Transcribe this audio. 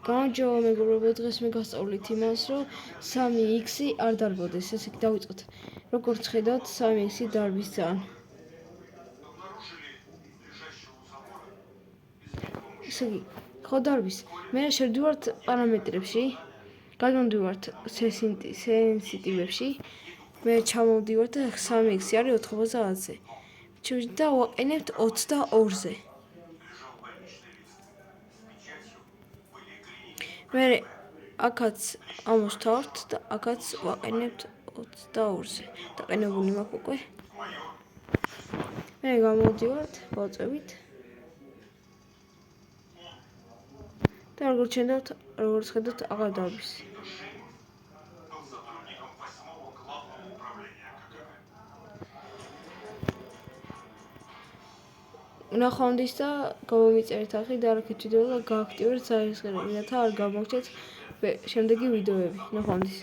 გამარჯობა მეგობრებო, დღეს მე გასწავლით იმას, რომ 3x-ი არ დარბოდეს. ესე იგი დავიწყოთ. როგორც ხედავთ, 3x-ი დარბის ძალიან. ესე იგი, ხო დარბის. მე შევდივართ პარამეტრებში, გადმოვდივართ სენსიტივებში, მე ჩამოვდივართ და 3x-ი არის 90-ზე. და ვაყენებთ 22-ზე. მე აქაც ამოვსთავთ და აქაც ვაყენებთ 22-ზე. დაყენებული მაქვს უკვე. მე გამოვდივართ, ვაწევით. და როგორც ხედავთ, აღარ დარბის. ნახვამდის და გამომიწერეთ ახლა და არაქეთ ვიდეო და გააქტიურეთ საერთაშორისო, რათა არ გამოგჩეთ შემდეგი ვიდეოები. ნახვამდის.